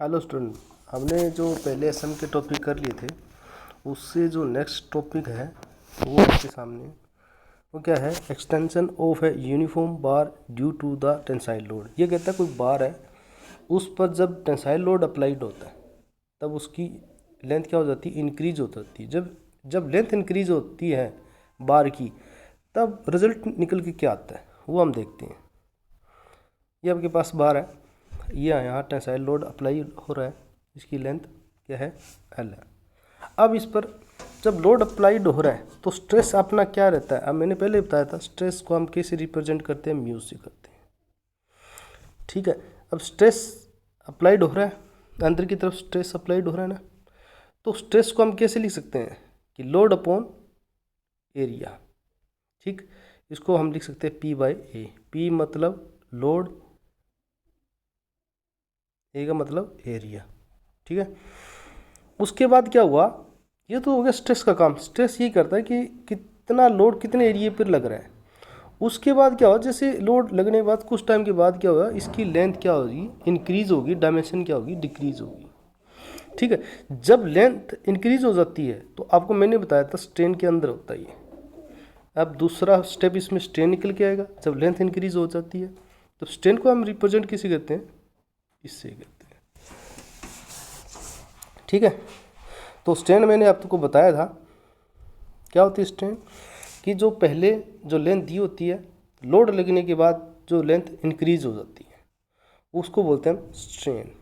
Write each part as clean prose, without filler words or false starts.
Hello student, हमने जो पहले एसएम के टॉपिक कर लिए थे उससे जो नेक्स्ट टॉपिक है वो आपके सामने वो क्या है, extension of a uniform bar due to the tensile load. ये कहता है कोई बार है, उस पर जब टेंसाइल लोड अप्लाइड होता है तब उसकी लेंथ क्या हो जाती है, इंक्रीज हो जाती है। जब जब लेंथ इंक्रीज होती है बार की, तब रिजल्ट निकल के क्या आता है वो हम देखते हैं। ये आपके पास बार है, ये यहाँ टेंसाइल लोड अप्लाई हो रहा है, इसकी लेंथ क्या है, एल है। अब इस पर जब लोड अप्लाइड हो रहा है तो स्ट्रेस अपना क्या रहता है। अब मैंने पहले बताया था स्ट्रेस को हम कैसे रिप्रेजेंट करते हैं, म्यू से करते हैं। ठीक है, अब स्ट्रेस अप्लाइड हो रहा है, अंदर की तरफ स्ट्रेस अप्लाइड हो रहा है ना, तो स्ट्रेस को हम कैसे लिख सकते हैं कि लोड अपॉन एरिया। ठीक, इसको हम लिख सकते हैं पी बाई ए। पी मतलब लोड, ए का मतलब एरिया। ठीक है, उसके बाद क्या हुआ, ये तो हो गया स्ट्रेस का काम। स्ट्रेस ये करता है कि कितना लोड कितने एरिया पर लग रहा है। उसके बाद क्या हुआ, जैसे लोड लगने के बाद कुछ टाइम के बाद क्या होगा, इसकी लेंथ क्या होगी, इंक्रीज होगी, डायमेंशन क्या होगी, डिक्रीज होगी। ठीक है, जब लेंथ इंक्रीज हो जाती है तो आपको मैंने बताया था स्ट्रेन के अंदर होता है ये। अब दूसरा स्टेप इसमें स्ट्रेन निकल के आएगा जब लेंथ इंक्रीज हो जाती है। तो स्ट्रेन को हम रिप्रेजेंट किसे कहते हैं, इससे कहते हैं। ठीक है, तो स्ट्रेन मैंने आपको बताया था क्या होती है स्ट्रेन, कि जो पहले जो लेंथ दी होती है, लोड लगने के बाद जो लेंथ इंक्रीज हो जाती है उसको बोलते हैं स्ट्रेन।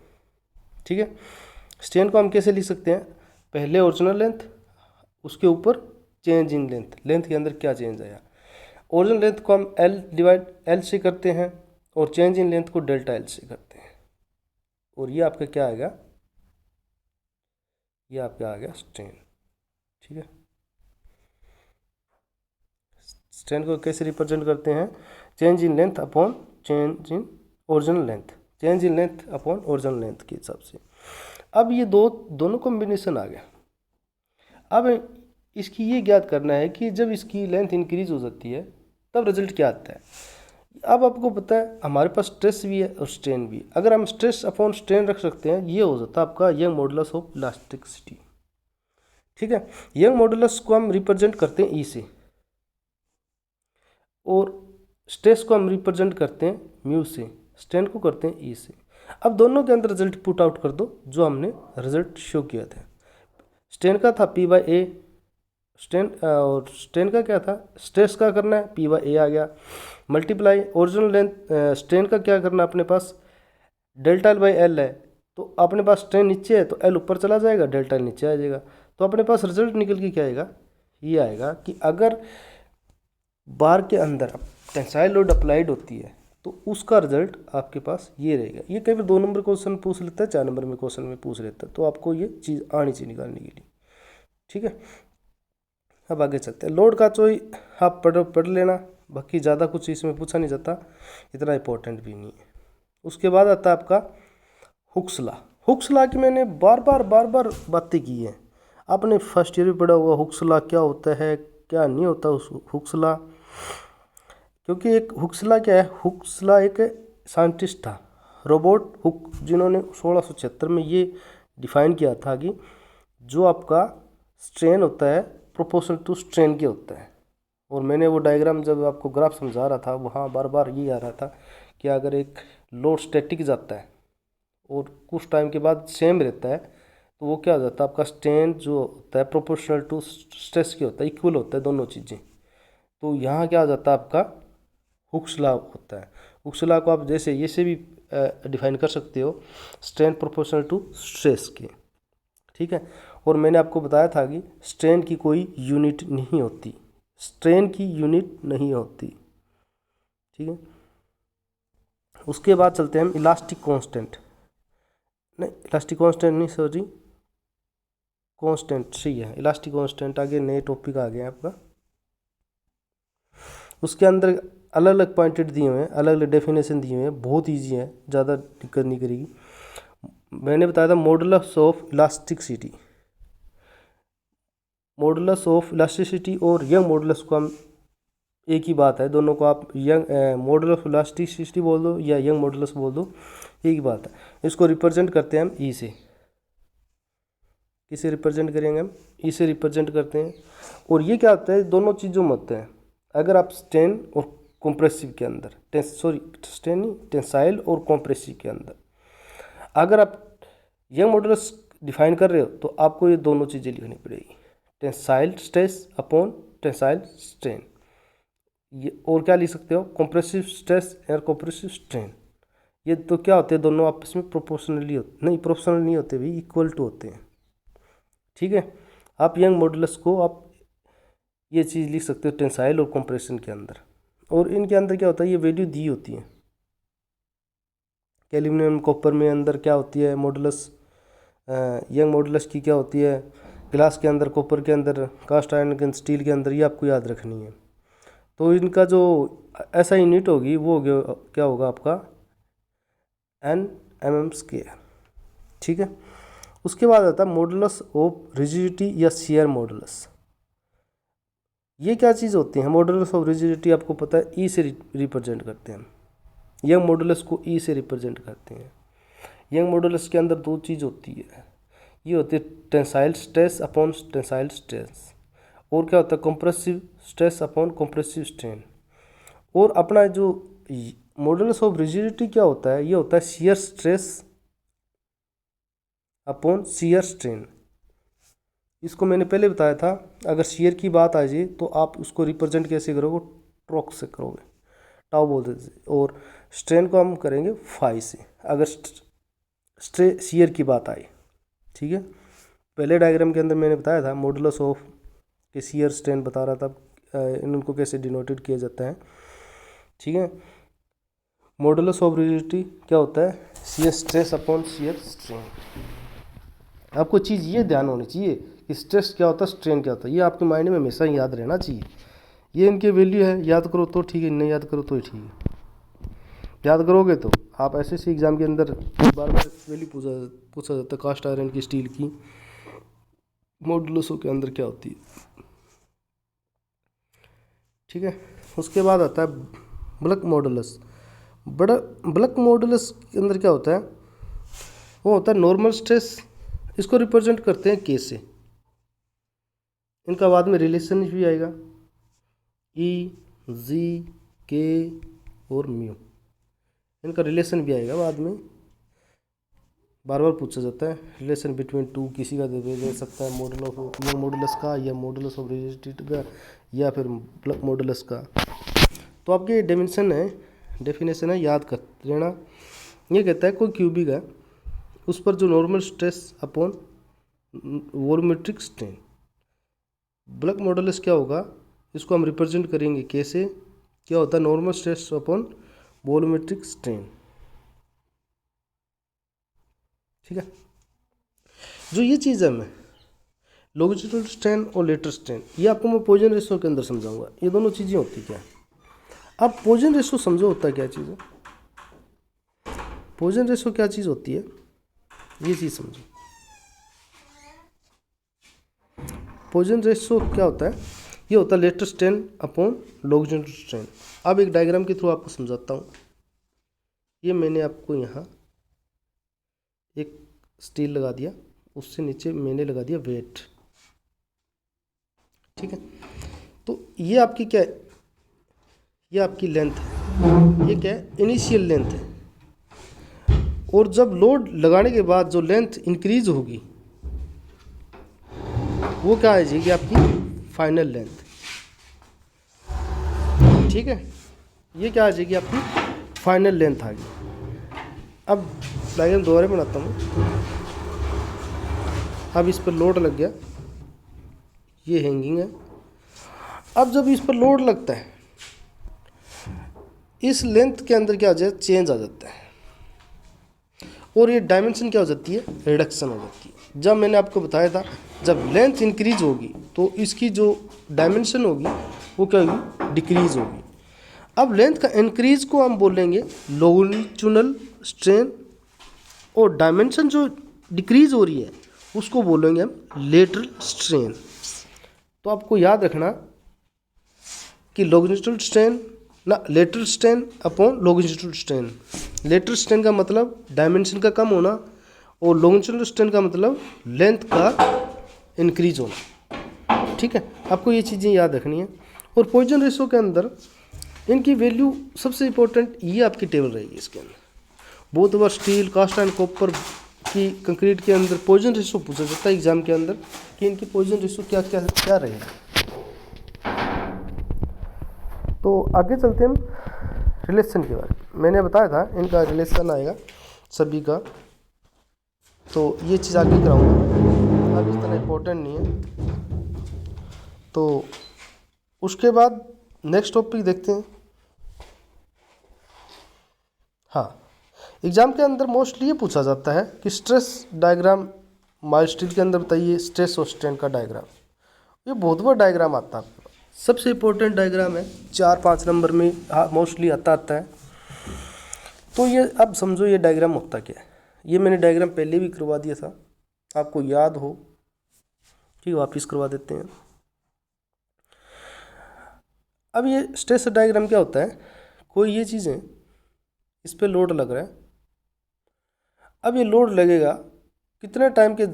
ठीक है, स्ट्रेन को हम कैसे लिख सकते हैं, पहले ओरिजिनल लेंथ, उसके ऊपर चेंज इन लेंथ, लेंथ के अंदर क्या चेंज आया। ओरिजिनल लेंथ को हम एल डिवाइड एल से करते हैं और चेंज इन लेंथ को डेल्टा एल से करते हैं, और ये आपका क्या आएगा, ये आपका आ गया स्ट्रेन। ठीक है, स्ट्रेन को कैसे रिप्रेजेंट करते हैं, change in length upon change in original length, change in length upon original length के हिसाब से। अब ये दोनों कॉम्बिनेशन आ गया। अब इसकी ये ज्ञात करना है कि जब इसकी लेंथ इंक्रीज हो जाती है तब रिजल्ट क्या आता है। अब आपको पता है हमारे पास स्ट्रेस भी है और स्ट्रेन भी। अगर हम स्ट्रेस अपॉन स्ट्रेन रख सकते हैं, ये हो जाता है आपका यंग मॉडुलस ऑफ इलास्टिसिटी। ठीक है, यंग मॉडुलस को हम रिप्रेजेंट करते हैं ई से, और स्ट्रेस को हम रिप्रेजेंट करते हैं म्यू से, स्ट्रेन को करते हैं ई से। अब दोनों के अंदर रिजल्ट पुट आउट कर दो जो हमने रिजल्ट शो किया था। स्ट्रेन का था पी बाई ए, स्ट्रेन और स्ट्रेन का क्या था, स्ट्रेस का करना है, पी बाई ए आ गया, मल्टीप्लाई ओरिजिनल लेंथ। स्ट्रेन का क्या करना है अपने पास, डेल्टा एल बाई एल है, तो अपने पास स्ट्रेन नीचे है तो एल ऊपर चला जाएगा, डेल्टा एल नीचे आ जाएगा। तो अपने पास रिजल्ट निकल के क्या आएगा, ये आएगा कि अगर बार के अंदर टेंसाइल लोड अप्लाइड होती है तो उसका रिजल्ट आपके पास ये रहेगा। ये कई बार 2 नंबर क्वेश्चन पूछ लेता है, 4 नंबर में क्वेश्चन में पूछ लेता है, तो आपको ये चीज़ आनी चाहिए निकालने के लिए। ठीक है, अब आगे चलते हैं। लोड का तो आप पढ़ लेना, बाकी ज़्यादा कुछ इसमें पूछा नहीं जाता, इतना इंपॉर्टेंट भी नहीं है। उसके बाद आता है आपका हुक्स लॉ। हुक्स लॉ की मैंने बार बार बातें की हैं, आपने फर्स्ट ईयर में पढ़ा हुआ हुक्स लॉ क्या होता है क्या नहीं होता उस हुक्स लॉ। क्योंकि एक हुक्स लॉ क्या है, हुक्स लॉ एक साइंटिस्ट था रोबर्ट हुक, जिन्होंने 1676 में ये डिफाइन किया था कि जो आपका स्ट्रेन होता है प्रोपोर्शनल टू स्ट्रेन के होता है। और मैंने वो डायग्राम जब आपको ग्राफ समझा रहा था वहाँ बार बार ये आ रहा था कि अगर एक लोड स्टैटिक जाता है और कुछ टाइम के बाद सेम रहता है तो वो क्या हो जाता है, आपका स्ट्रेन जो होता है प्रोपोर्शनल टू स्ट्रेस के होता है, इक्वल होता है दोनों चीज़ें। तो यहाँ क्या हो जाता है, आपका हुक्स लॉ होता है। हुक्स लॉ को आप जैसे ये से भी डिफाइन कर सकते हो, स्ट्रेन प्रोपोर्शनल टू स्ट्रेस के। ठीक है, और मैंने आपको बताया था कि स्ट्रेन की कोई यूनिट नहीं होती, स्ट्रेन की यूनिट नहीं होती। ठीक है, उसके बाद चलते हैं हम इलास्टिक कांस्टेंट, नहीं इलास्टिक कांस्टेंट नहीं सॉरी, कांस्टेंट सही है, इलास्टिक कांस्टेंट आगे नए टॉपिक आ गए आपका। उसके अंदर अलग अलग पॉइंटेड दिए हुए हैं, अलग अलग डेफिनेशन दिए हुए हैं, बहुत ईजी है, ज़्यादा दिक्कत नहीं करेगी। मैंने बताया था modulus of elasticity, modulus of elasticity और यंग मॉडुलस को हम एक ही बात है, दोनों को आप यंग मॉडुलस ऑफ इलास्टिसिटी बोल दो या यंग मॉडुलस बोल दो, एक ही बात है। इसको रिप्रेजेंट करते हैं हम ई से। किसे रिप्रेजेंट करेंगे हम? ई से रिप्रेजेंट करते हैं। और ये क्या होता है, दोनों चीज़ों में होते हैं। अगर आप स्ट्रेन और कॉम्प्रेसिव के अंदर, स्ट्रेन नहीं, टेंसाइल और कॉम्प्रेसिव के अंदर अगर आप यंग मॉडुलस डिफाइन कर रहे हो तो आपको ये दोनों चीज़ें लिखनी पड़ेगी, tensile stress upon tensile strain. ये और क्या लिख सकते हो, कॉम्प्रेसिव स्ट्रेस और कॉम्प्रेसिव स्ट्रेन। ये तो क्या होते हैं, दोनों आपस में प्रोपोर्शनली होते, नहीं प्रोपोर्शनल नहीं होते भाई, इक्वल टू होते हैं। ठीक है, आप यंग मॉडुलस को आप ये चीज़ लिख सकते हो टेंसाइल और कॉम्प्रेशन के अंदर। और इनके अंदर क्या होता है, ये वैल्यू दी होती है। एल्यूमिनियम कॉपर में अंदर क्या होती है मॉडुलस, यंग मॉडुलस की क्या होती है, ग्लास के अंदर, कॉपर के अंदर, कास्ट आयरन के अंदर, स्टील के अंदर, ये आपको याद रखनी है। तो इनका जो ऐसा यूनिट होगी वो हो गया, क्या होगा आपका Nmm स्क्वायर। ठीक है, उसके बाद आता है मॉडुलस ऑफ रिजिडिटी या शियर मॉडुलस। ये क्या चीज़ होती है, मॉडुलस ऑफ रिजिडिटी आपको पता है ई से रिप्रेजेंट करते हैं। यंग मॉडुलस को ई से रिप्रेजेंट करते हैं। यंग मॉडुलस के अंदर दो चीज़ होती है, ये होती है tensile stress upon tensile stress, और क्या होता है compressive stress upon compressive strain. और अपना जो मॉडुलस ऑफ रिजिडिटी क्या होता है, ये होता है shear stress upon shear strain. इसको मैंने पहले बताया था, अगर शियर की बात आ जाए तो आप उसको रिप्रेजेंट कैसे करोगे, ट्रॉक से करोगे, टाउ बोलते थे। और स्ट्रेन को हम करेंगे फाई से, अगर शियर की बात आई। ठीक है, पहले डायग्राम के अंदर मैंने बताया था मॉडुलस ऑफ के शियर स्ट्रेन बता रहा था, इनको कैसे डिनोटेड किया जाता है। ठीक है, मॉडुलस ऑफ रिजिडिटी क्या होता है, shear stress upon shear strain. आपको चीज़ ये ध्यान होनी चाहिए कि स्ट्रेस क्या होता है, स्ट्रेन क्या होता है, ये आपके माइंड में हमेशा याद रहना चाहिए। ये इनके वैल्यू है, याद करो तो ठीक है, नहीं याद करो तो ठीक है। याद करोगे तो आप ऐसे से एग्जाम के अंदर बार बार वैल्यू पूछा जाता है, कास्ट आयरन की, स्टील की, मॉडुलसों के अंदर क्या होती है। ठीक है, उसके बाद आता है बल्क मॉडुलस। बल्क मॉडुलस के अंदर क्या होता है, वो होता है नॉर्मल स्ट्रेस। इसको रिप्रेजेंट करते हैं के से। इनका बाद में रिलेशन भी आएगा, ई, जी, के और म्यू, इनका रिलेशन भी आएगा बाद में, बार बार पूछा जाता है रिलेशन बिटवीन टू, किसी का दे सकता है मॉडुलस का या मॉडुलस ऑफ रिजिडिटी का या फिर बल्क मॉडुलस का। तो आपके डेफिनेशन है, याद कर लेना। ये कहता है कोई क्यूबिक है, उस पर जो normal stress upon volumetric strain, bulk modulus क्या होगा, इसको हम रिप्रेजेंट करेंगे कैसे, क्या होता है normal stress upon volumetric strain. ठीक है, जो ये चीज़ है, मैं लॉन्जिट्यूडनल स्ट्रेन और लेटरल स्ट्रेन, ये आपको मैं पॉइजन रेशियो के अंदर समझाऊंगा। ये दोनों चीज़ें होती क्या, आप पॉइजन रेशियो समझो होता क्या चीज़ है, पॉइजन रेशियो क्या चीज़ होती है, ये चीज़ समझो। पॉइजन रेशियो क्या होता है, ये होता है lateral strain upon longitudinal strain. अब एक डायग्राम के थ्रू आपको समझाता हूँ। ये मैंने आपको यहाँ एक स्टील लगा दिया, उससे नीचे मैंने लगा दिया वेट। ठीक है, तो ये आपकी क्या है, ये आपकी लेंथ है, ये क्या है इनिशियल लेंथ है। और जब लोड लगाने के बाद जो लेंथ इंक्रीज होगी वो क्या आ जाएगी, आपकी फाइनल लेंथ। ठीक है, ये क्या आ जाएगी, आपकी फाइनल लेंथ आ गई। अब डायग्राम दोबारा बनाता हूँ। अब इस पर लोड लग गया, ये हैंगिंग है। अब जब इस पर लोड लगता है, इस लेंथ के अंदर क्या आ जाए, चेंज आ जाता है, और ये डायमेंशन क्या हो जाती है, रिडक्शन हो जाती है। जब मैंने आपको बताया था, जब लेंथ इंक्रीज होगी तो इसकी जो डायमेंशन होगी वो क्या होगी, डिक्रीज होगी। अब लेंथ का इंक्रीज को हम बोलेंगे लॉन्जिट्यूडनल स्ट्रेन, और डायमेंशन जो डिक्रीज हो रही है उसको बोलेंगे हम लेटरल स्ट्रेन। तो आपको याद रखना कि लॉन्जिट्यूड स्ट्रेन ना lateral strain upon longitude strain. Lateral strain का मतलब डायमेंशन का कम होना और लॉन्जिट्यूड स्ट्रेन का मतलब लेंथ का इंक्रीज होना। ठीक है, आपको ये चीज़ें याद रखनी है। और पॉइजन रेशो के अंदर इनकी वैल्यू सबसे इंपॉर्टेंट ये आपकी टेबल रहेगी इसके अंदर। बहुत बार स्टील, कास्ट एंड कॉपर की कंक्रीट के अंदर पॉइजन रेशो पूछा जाता है एग्जाम के अंदर कि इनकी पॉइजन रेशो क्या क्या क्या रहेगा। तो आगे चलते हैं हम रिलेशन के बारे में। मैंने बताया था इनका रिलेशन आएगा सभी का, तो ये चीज़ आगे कराऊंगा, अब इस तरह इम्पोर्टेंट नहीं है। तो उसके बाद नेक्स्ट टॉपिक देखते हैं। हाँ, एग्जाम के अंदर मोस्टली ये पूछा जाता है कि स्ट्रेस डायग्राम माइल्ड स्टील के अंदर बताइए स्ट्रेस और स्ट्रेन का डायग्राम। ये बहुत बड़ा डायग्राम आता है आपके पास, सबसे इम्पोर्टेंट डायग्राम है, 4-5 नंबर में मोस्टली आता है। तो ये अब समझो ये डायग्राम होता क्या है। ये मैंने डायग्राम पहले भी करवा दिया था, आपको याद हो ठीक, वापस करवा देते हैं। अब ये स्ट्रेस डायग्राम क्या होता है, कोई ये चीज़ें इस पे लोड लग रहा है। अब ये लोड लगेगा, कितने टाइम के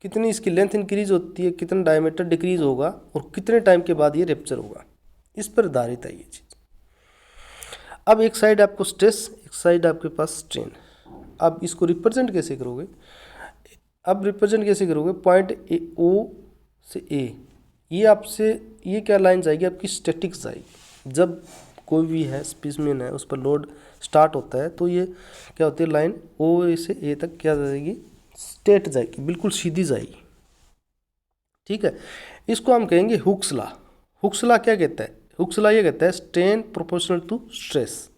कितनी इसकी लेंथ इंक्रीज होती है, कितना डायमीटर डिक्रीज होगा और कितने टाइम के बाद ये रैप्चर होगा, इस पर आधारित है ये चीज़। अब एक साइड आपको स्ट्रेस, एक साइड आपके पास स्ट्रेन। अब इसको रिप्रेजेंट कैसे करोगे, अब रिप्रेजेंट कैसे करोगे, पॉइंट ओ से ए, ये आपसे ये क्या लाइन जाएगी आपकी स्टैटिक जाएगी। जब कोई भी है स्पेसिमेन है उस पर लोड स्टार्ट होता है तो ये क्या होती है, लाइन ओ से ए तक क्या जाएगी, स्ट्रेट जाएगी, बिल्कुल सीधी जाएगी। ठीक है, इसको हम कहेंगे हुक्स लॉ। हुक्स लॉ क्या कहता है, हुक्स लॉ ये कहता है स्ट्रेन प्रोपोर्शनल टू स्ट्रेस।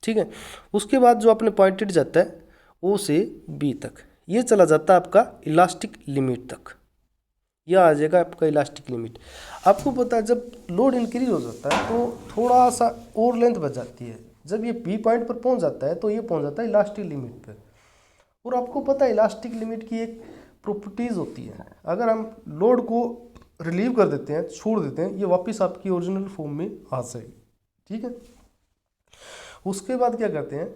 ठीक है, उसके बाद जो आपने पॉइंटेड जाता है ओ से बी तक, ये चला जाता है आपका इलास्टिक लिमिट तक, यह आ जाएगा आपका इलास्टिक लिमिट। आपको पता है जब लोड इंक्रीज हो जाता है तो थोड़ा सा और लेंथ बच जाती है, जब ये बी पॉइंट पर पहुंच जाता है तो ये पहुंच जाता है इलास्टिक लिमिट पर। और आपको पता है इलास्टिक लिमिट की एक प्रॉपर्टीज़ होती है, अगर हम लोड को रिलीव कर देते हैं, छोड़ देते हैं, ये वापस आपकी ओरिजिनल फॉर्म में आ जाएगी। ठीक है, उसके बाद क्या करते हैं,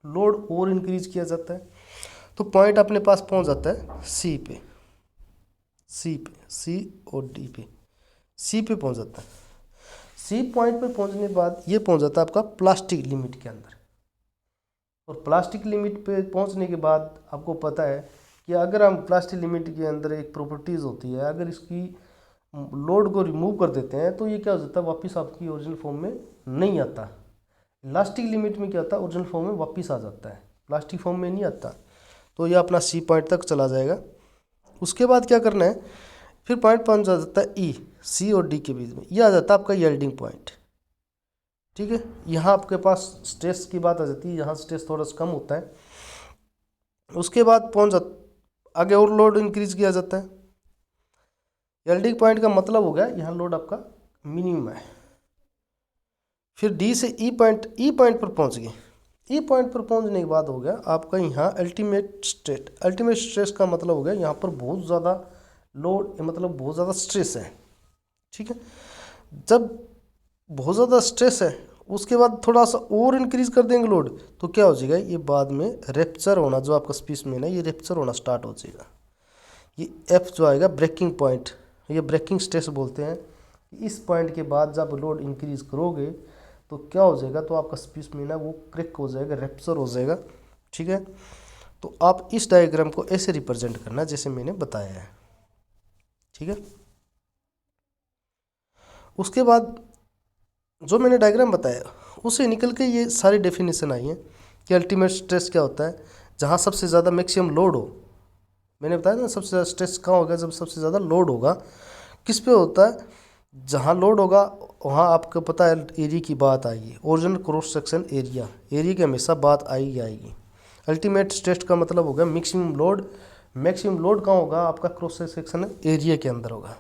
लोड और इंक्रीज किया जाता है तो पॉइंट अपने पास पहुंच जाता है सी पे, सी और डी पे, सी पे पहुंच जाता है। सी पॉइंट पे पहुंचने के बाद ये पहुंच जाता है आपका प्लास्टिक लिमिट के अंदर। और प्लास्टिक लिमिट पे पहुंचने के बाद आपको पता है कि अगर हम प्लास्टिक लिमिट के अंदर एक प्रॉपर्टीज़ होती है, अगर इसकी लोड को रिमूव कर देते हैं तो ये क्या हो जाता है, वापस आपकी ओरिजिनल फॉर्म में नहीं आता। इलास्टिक लिमिट में क्या होता है, ओरिजिनल फॉर्म में वापस आ जाता है, प्लास्टिक फॉर्म में नहीं आता। तो ये अपना सी पॉइंट तक चला जाएगा। उसके बाद क्या करना है, फिर पॉइंट पहुंच जाता है ई, सी और डी के बीच में, ये आ जाता है आपका यील्डिंग पॉइंट। ठीक है, यहाँ आपके पास स्ट्रेस की बात आ जाती है, यहाँ स्ट्रेस थोड़ा सा कम होता है। उसके बाद आगे और लोड इंक्रीज किया जाता है। यील्डिंग पॉइंट का मतलब हो गया यहाँ लोड आपका मिनिमम है। फिर डी से ई पॉइंट पर पहुँच गए। ई पॉइंट पर पहुँचने के बाद हो गया आपका यहाँ अल्टीमेट स्ट्रेस। अल्टीमेट स्ट्रेस का मतलब हो गया यहाँ पर बहुत ज़्यादा लोड, मतलब बहुत ज़्यादा स्ट्रेस है। ठीक है, जब बहुत ज़्यादा स्ट्रेस है उसके बाद थोड़ा सा और इंक्रीज कर देंगे लोड तो क्या हो जाएगा, ये बाद में रैप्चर होना, जो आपका स्पेसिमेन है ये रैप्चर होना स्टार्ट हो जाएगा। ये एफ जो आएगा ब्रेकिंग पॉइंट, ये ब्रेकिंग स्ट्रेस बोलते हैं। इस पॉइंट के बाद जब लोड इंक्रीज करोगे तो क्या हो जाएगा, तो आपका स्पेसिमेन है वो क्रैक हो जाएगा, रैप्चर हो जाएगा। ठीक है, तो आप इस डायग्राम को ऐसे रिप्रेजेंट करना जैसे मैंने बताया है। ठीक है, उसके बाद जो मैंने डायग्राम बताया उसे निकल के ये सारी डेफिनेशन आई है कि अल्टीमेट स्ट्रेस क्या होता है, जहाँ सबसे ज़्यादा मैक्सिमम लोड हो। मैंने बताया ना सबसे ज़्यादा स्ट्रेस कहाँ होगा, जब सबसे ज़्यादा लोड होगा किस पे होता है, जहाँ लोड होगा वहाँ आपको पता है एरिया की बात आएगी, ओरिजिनल क्रॉस सेक्शन एरिया की हमेशा बात आएगी। अल्टीमेट स्ट्रेस का मतलब होगा मैक्सिमम लोड। मैक्सिमम लोड कहाँ होगा, आपका क्रॉस सेक्शन एरिया के अंदर होगा।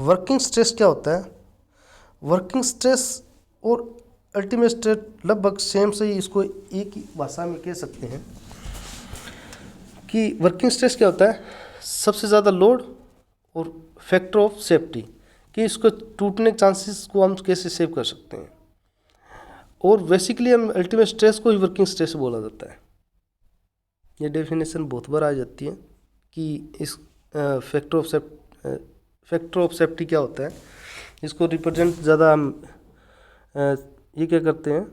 वर्किंग स्ट्रेस क्या होता है, वर्किंग स्ट्रेस और अल्टीमेट स्ट्रेस लगभग सेम से ही, इसको एक ही भाषा में कह सकते हैं कि वर्किंग स्ट्रेस क्या होता है, सबसे ज़्यादा लोड और फैक्टर ऑफ सेफ्टी, कि इसको टूटने के चांसेस को हम कैसे सेव कर सकते हैं। और बेसिकली हम अल्टीमेट स्ट्रेस को ही वर्किंग स्ट्रेस बोला जाता है। ये डेफिनेशन बहुत बार आ जाती है कि इस फैक्टर ऑफ सेफ्टी क्या होता है, इसको रिप्रेजेंट ज़्यादा हम ये क्या करते हैं,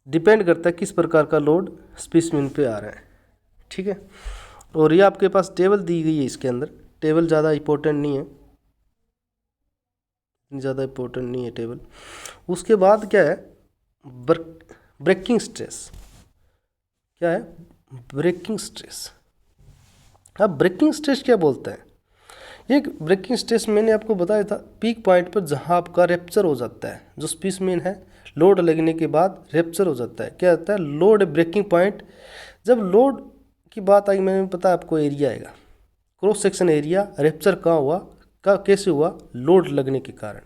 डिपेंड करता है किस प्रकार का लोड स्पेसिमेन पे आ रहा है। ठीक है, और ये आपके पास टेबल दी गई है, इसके अंदर टेबल ज़्यादा इम्पोर्टेंट नहीं है, ज़्यादा इम्पोर्टेंट नहीं है टेबल। उसके बाद क्या है, ब्रेकिंग स्ट्रेस। क्या है, ब्रेकिंग स्ट्रेस। अब ब्रेकिंग स्ट्रेस क्या बोलता है, एक ब्रेकिंग स्ट्रेस मैंने आपको बताया था पीक पॉइंट पर जहाँ आपका रैप्चर हो जाता है, जो स्पेसिमेन है लोड लगने के बाद रैप्चर हो जाता है। क्या होता है, लोड ब्रेकिंग पॉइंट। जब लोड की बात आई, मैंने पता आपको एरिया आएगा, क्रॉस सेक्शन एरिया। रैप्चर कहाँ हुआ, कैसे हुआ, लोड लगने के कारण।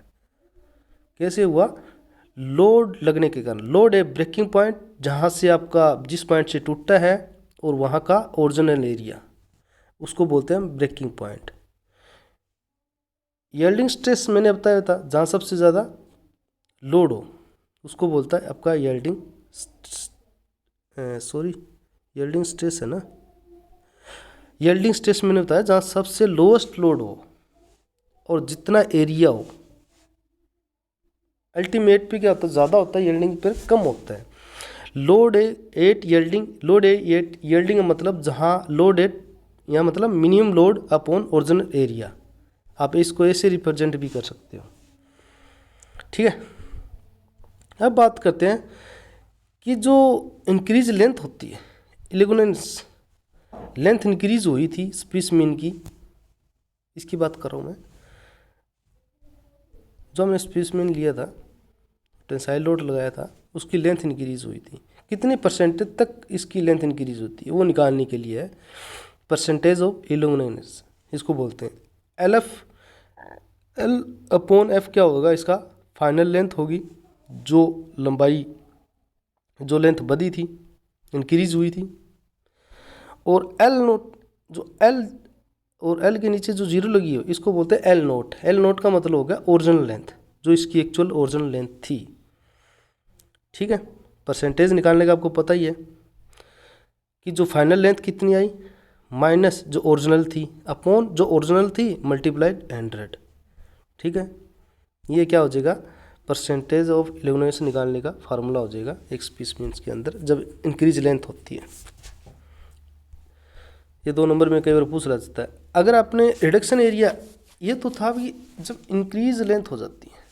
कैसे हुआ, लोड लगने के कारण। लोड है ब्रेकिंग पॉइंट, जहाँ से आपका जिस पॉइंट से टूटता है और वहाँ का ओरिजिनल एरिया, उसको बोलते हैं ब्रेकिंग पॉइंट। यील्डिंग स्ट्रेस मैंने बताया था, जहाँ सबसे ज़्यादा लोड हो उसको बोलता है आपका यील्डिंग यील्डिंग स्ट्रेस है ना। यील्डिंग स्ट्रेस मैंने बताया जहाँ सबसे लोएस्ट लोड हो और जितना एरिया हो। अल्टीमेट पे क्या होता है, ज़्यादा होता है, यील्डिंग पे कम होता है। Load at yielding, load at yielding मतलब जहाँ लोड एट, यहाँ मतलब minimum load upon original area. आप इसको ऐसे रिप्रेजेंट भी कर सकते हो। ठीक है, अब बात करते हैं कि जो इंक्रीज लेंथ होती है, इलेगोनेंस लेंथ इंक्रीज हुई थी स्पेसिमेन की, इसकी बात कर रहा हूँ मैं। जो हमने स्पेसिमेन लिया था, टेंसाइल लोड लगाया था, उसकी लेंथ इंक्रीज हुई थी। कितने परसेंटेज तक इसकी लेंथ इंक्रीज होती है वो निकालने के लिए है परसेंटेज ऑफ इल्यूमिनेंस, इसको बोलते हैं। एल अपॉन एफ क्या होगा, इसका फाइनल लेंथ होगी, जो लंबाई, जो लेंथ बढ़ी थी, इंक्रीज हुई थी। और एल नोट, जो एल और एल के नीचे जो जीरो लगी हो, इसको बोलते हैं एल नोट। एल नोट का मतलब हो गया ओरिजिनल लेंथ, जो इसकी एक्चुअल ओरिजिनल लेंथ थी। ठीक है, परसेंटेज निकालने का आपको पता ही है कि जो फाइनल लेंथ कितनी आई, माइनस जो ओरिजिनल थी अपॉन जो ओरिजिनल थी मल्टीप्लाइड 100। ठीक है, ये क्या हो जाएगा, परसेंटेज ऑफ इल्यूमिनेशन निकालने का फार्मूला हो जाएगा एक स्पेसिमेन के अंदर जब इंक्रीज लेंथ होती है। ये 2 नंबर में कई बार पूछ रहा जाता है। अगर आपने रिडक्शन एरिया, ये तो था भी जब इंक्रीज लेंथ हो जाती है,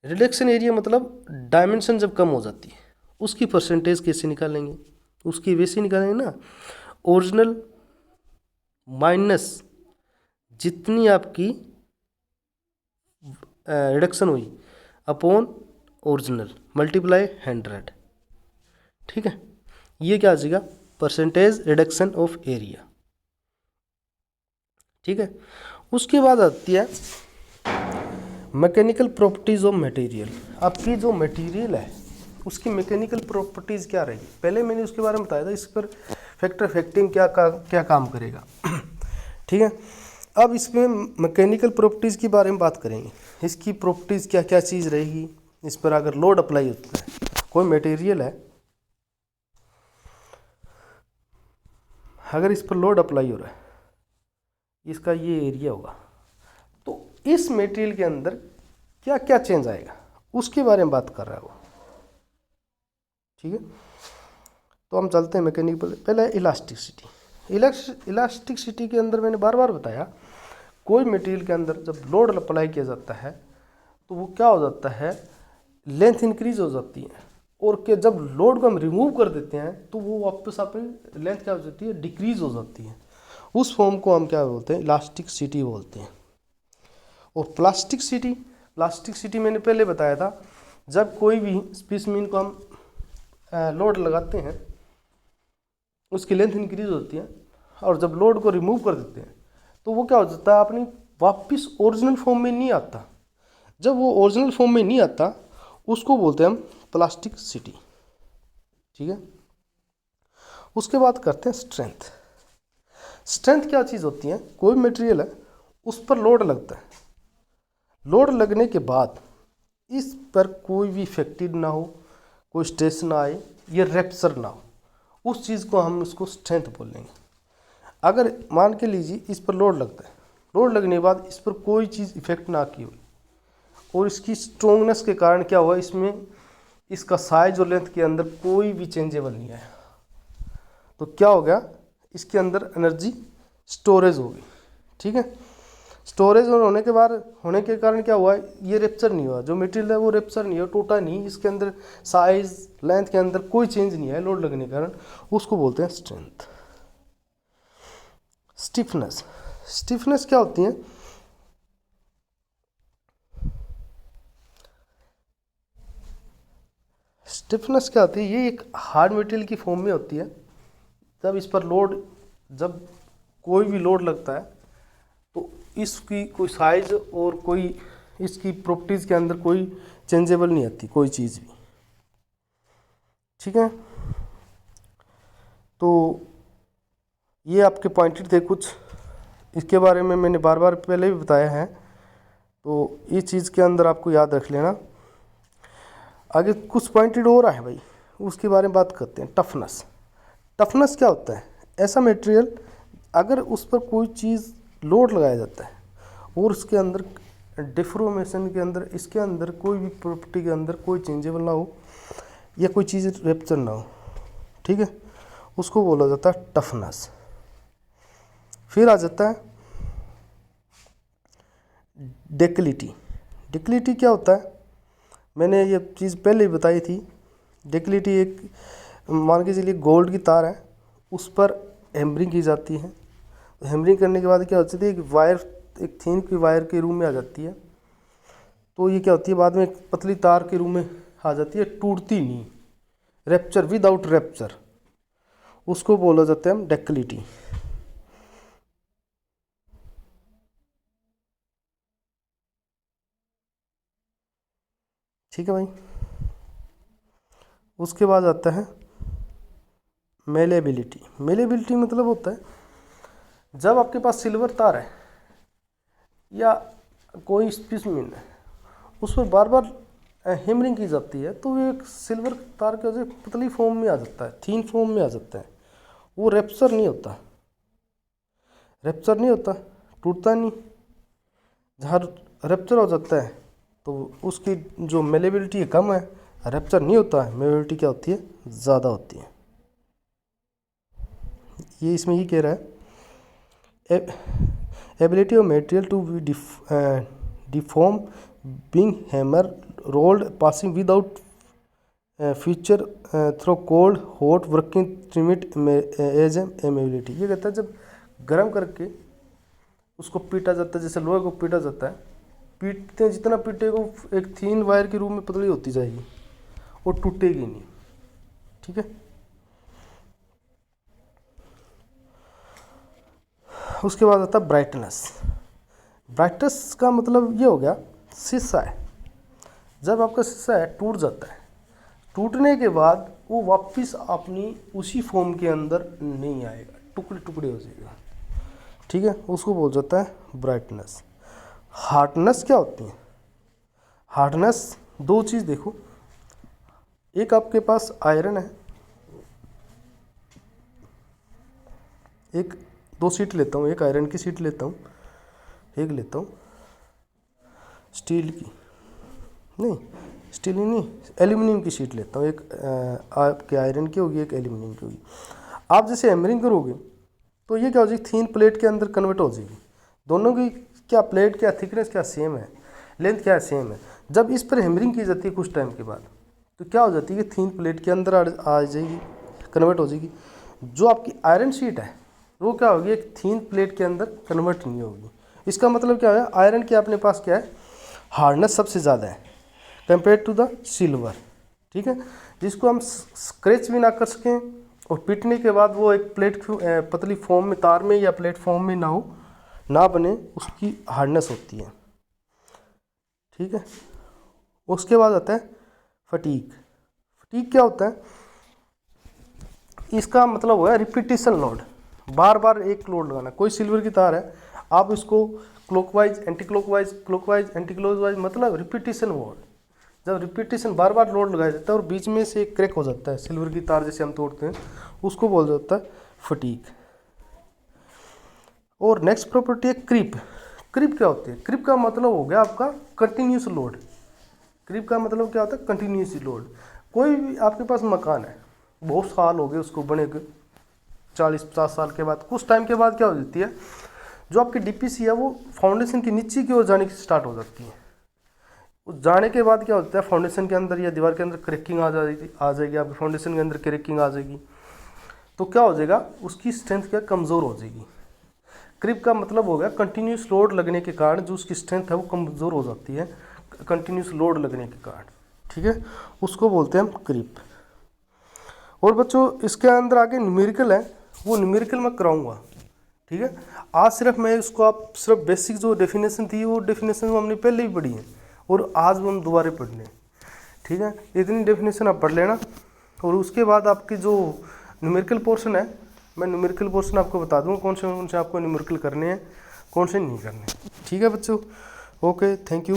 रिडक्शन एरिया मतलब डायमेंशन जब कम हो जाती है, उसकी परसेंटेज कैसे निकालेंगे, उसकी वैसे निकालेंगे ना, ओरिजिनल माइनस जितनी आपकी रिडक्शन हुई अपॉन ओरिजिनल मल्टीप्लाई 100। ठीक है, ये क्या आ जाएगा, परसेंटेज रिडक्शन ऑफ एरिया। ठीक है, उसके बाद आती है मैकेनिकल प्रॉपर्टीज ऑफ मटेरियल। आपकी जो मटेरियल है उसकी मैकेनिकल प्रॉपर्टीज क्या रहेगी, पहले मैंने उसके बारे में बताया था, इस पर फैक्टर फैक्टिंग क्या काम करेगा। ठीक है, अब इसमें मैकेनिकल प्रॉपर्टीज के बारे में बात करेंगे। इसकी प्रॉपर्टीज क्या क्या चीज़ रहेगी, इस पर अगर लोड अप्लाई होता है, कोई मटेरियल है, अगर इस पर लोड अप्लाई हो रहा है, इसका ये एरिया होगा, तो इस मटेरियल के अंदर क्या क्या चेंज आएगा उसके बारे में बात कर रहा है वो। ठीक है, तो हम चलते हैं मैकेनिकल। पहले इलास्टिसिटी। इलास्टिसिटी के अंदर मैंने बार बार बताया, कोई मटेरियल के अंदर जब लोड अप्लाई किया जाता है तो वो क्या हो जाता है, लेंथ इंक्रीज हो जाती है, और के जब लोड को हम रिमूव कर देते हैं तो वो वापस अपनी लेंथ क्या हो जाती है, डिक्रीज हो जाती है। उस फॉर्म को हम क्या बोलते हैं, इलास्टिसिटी बोलते हैं। और प्लास्टिसिटी मैंने पहले बताया था, जब कोई भी स्पेसिमेन को हम लोड लगाते हैं उसकी लेंथ इंक्रीज होती है, और जब लोड को रिमूव कर देते हैं तो वो क्या हो जाता है, अपनी वापस ओरिजिनल फॉर्म में नहीं आता। जब वो ओरिजिनल फॉर्म में नहीं आता उसको बोलते हैं हम प्लास्टिसिटी। ठीक है, उसके बाद करते हैं स्ट्रेंथ। स्ट्रेंथ क्या चीज़ होती है, कोई मटेरियल है उस पर लोड लगता है। लोड लगने के बाद इस पर कोई भी इफेक्टेड ना हो, कोई स्ट्रेस ना आए, ये रैप्चर ना हो, उस चीज़ को हम उसको स्ट्रेंथ बोलेंगे। अगर मान के लीजिए इस पर लोड लगता है, लोड लगने के बाद इस पर कोई चीज़ इफेक्ट ना की हुई और इसकी स्ट्रोंगनेस के कारण क्या हुआ, इसमें इसका साइज और लेंथ के अंदर कोई भी चेंजेबल नहीं आया, तो क्या हो गया, इसके अंदर एनर्जी स्टोरेज होगी। ठीक है, स्टोरेज होने के बाद होने के कारण क्या हुआ, ये रेप्चर नहीं हुआ, जो मटेरियल है वो रेप्चर नहीं हुआ, टूटा नहीं, इसके अंदर साइज लेंथ के अंदर कोई चेंज नहीं है लोड लगने के कारण, उसको बोलते हैं स्ट्रेंथ। स्टिफनेस, स्टिफनेस क्या होती है, स्टिफनेस क्या होती है, ये एक हार्ड मटेरियल की फॉर्म में होती है। जब इस पर लोड, जब कोई भी लोड लगता है तो इसकी कोई साइज और कोई इसकी प्रॉपर्टीज़ के अंदर कोई चेंजेबल नहीं आती कोई चीज़ भी। ठीक है, तो ये आपके पॉइंटेड थे कुछ, इसके बारे में मैंने बार बार पहले भी बताया है, तो इस चीज़ के अंदर आपको याद रख लेना। आगे कुछ पॉइंटेड हो रहा है भाई, उसके बारे में बात करते हैं। टफनेस, टफनेस क्या होता है, ऐसा मटेरियल अगर उस पर कोई चीज़ लोड लगाया जाता है और उसके अंदर डिफॉर्मेशन के अंदर, इसके अंदर कोई भी प्रॉपर्टी के अंदर कोई चेंजेबल ना हो या कोई चीज़ रेप्चर ना हो, ठीक है, उसको बोला जाता है टफनेस। फिर आ जाता है डेक्लिटी। डेक्लिटी क्या होता है, मैंने ये चीज़ पहले ही बताई थी। डेक्लिटी एक, मान के चलिए गोल्ड की तार है, उस पर हैमरिंग की जाती है, हैमरिंग करने के बाद क्या होती है, एक वायर, एक थिन की वायर के रूप में आ जाती है, तो ये क्या होती है, बाद में एक पतली तार के रूप में आ जाती है, टूटती नहीं, रैप्चर, विदाउट रैप्चर, उसको बोला जाता है डेक्लिटी। ठीक है भाई, उसके बाद आता है मेलेबिलिटी। मेलेबिलिटी मतलब होता है जब आपके पास सिल्वर तार है या कोई स्पेसिमेन है, उस पर बार बार हैमरिंग की जाती है, तो वो एक सिल्वर तार के वजह से पतली फॉर्म में आ जाता है, थीन फॉर्म में आ जाता है, वो रैप्चर नहीं होता, रैप्चर नहीं होता, टूटता नहीं। जहाँ रैप्चर हो जाता है तो उसकी जो मेलेबिलिटी है कम है, रैप्चर नहीं होता है, मेलेबिलिटी क्या होती है, ज़्यादा होती है। ये इसमें ही कह रहा है ability of material to be deform being hammer rolled passing without future through cold hot working trim it edge ability. ये कहता है जब गर्म करके उसको पीटा जाता है, जैसे लोहे को पीटा जाता है, पीटते हैं जितना पीटेगा एक थीन वायर के रूप में पतली होती जाएगी और टूटेगी नहीं। ठीक है, उसके बाद आता है ब्राइटनेस। ब्राइटनेस का मतलब ये हो गया, शीशा है, जब आपका शीशा है टूट जाता है, टूटने के बाद वो वापस अपनी उसी फॉर्म के अंदर नहीं आएगा, टुकड़े टुकड़े हो जाएगा। ठीक है, उसको बोल जाता है ब्राइटनेस। हार्डनेस क्या होती है, हार्डनेस दो चीज़ देखो, एक आपके पास आयरन है, एक दो सीट लेता हूँ, एक आयरन की सीट लेता हूँ, एक लेता हूँ स्टील की, नहीं स्टील ही नहीं, एल्यूमिनियम की शीट लेता हूँ, एक आपके आयरन की होगी, एक एल्यूमिनियम की होगी। आप जैसे हैमरिंग करोगे तो ये क्या हो जाएगी, थीन प्लेट के अंदर कन्वर्ट हो जाएगी। दोनों की क्या प्लेट क्या थिकनेस क्या सेम है, लेंथ क्या सेम है। जब इस पर हैमरिंग की जाती है कुछ टाइम के बाद तो क्या हो जाती है कि थीन प्लेट के अंदर आ जाएगी, कन्वर्ट हो जाएगी। जो आपकी आयरन शीट है वो क्या होगी, एक थीन प्लेट के अंदर कन्वर्ट नहीं होगी। इसका मतलब क्या है, आयरन के अपने पास क्या है, हार्डनेस सबसे ज़्यादा है कंपेयर टू द सिल्वर। ठीक है, जिसको हम स्क्रैच भी ना कर सकें और पीटने के बाद वो एक प्लेट पतली फॉर्म में, तार में या प्लेटफॉर्म में ना हो, ना बने, उसकी हार्डनेस होती है। ठीक है, उसके बाद आता है फटीग। फटीग क्या होता है, इसका मतलब हुआ रिपीटिशन लोड, बार बार एक लोड लगाना। कोई सिल्वर की तार है, आप इसको clockwise anti clockwise anti clockwise मतलब रिपीटेशन वर्ड, जब रिपीटेशन बार बार लोड लगाया जाता है और बीच में से एक क्रैक हो जाता है, सिल्वर की तार जैसे हम तोड़ते हैं, उसको बोल जाता है फटीग। और नेक्स्ट प्रॉपर्टी है क्रीप। क्रीप क्या होती है? क्रीप का मतलब हो गया आपका कंटिन्यूस लोड। क्रीप का मतलब क्या होता है? Continuous load. कोई भी आपके पास मकान है, बहुत साल हो गए उसको बने, 40-50 साल के बाद, कुछ टाइम के बाद क्या हो जाती है, जो आपकी डीपीसी है वो फाउंडेशन के नीचे की ओर जाने की स्टार्ट हो जाती है। उस जाने के बाद क्या होता है, फाउंडेशन के अंदर या दीवार के अंदर क्रैकिंग आ जाएगी आपकी फाउंडेशन के अंदर क्रैकिंग आ जाएगी। तो क्या हो जाएगा, उसकी स्ट्रेंथ क्या कमज़ोर हो जाएगी। क्रीप का मतलब हो गया कंटिन्यूस लोड लगने के कारण जो उसकी स्ट्रेंथ है वो कमज़ोर हो जाती है, कंटिन्यूस लोड लगने के कारण, ठीक है, उसको बोलते हैं हम क्रीप। और बच्चों इसके अंदर आगे न्यूमेरिकल है, वो न्यूमेरिकल मैं कराऊंगा, ठीक है। आज सिर्फ मैं इसको, आप सिर्फ बेसिक जो डेफिनेशन थी वो डेफिनेशन हमने पहले ही पढ़ी है और आज हम दोबारा पढ़ लें, ठीक है। इतनी डेफिनेशन आप पढ़ लेना और उसके बाद आपकी जो न्यूमेरिकल पोर्शन है, मैं न्यूमेरिकल पोर्शन आपको बता दूंगा कौन से आपको न्यूमेरिकल करने हैं, कौन से नहीं करने, ठीक है बच्चों। Okay, thank you.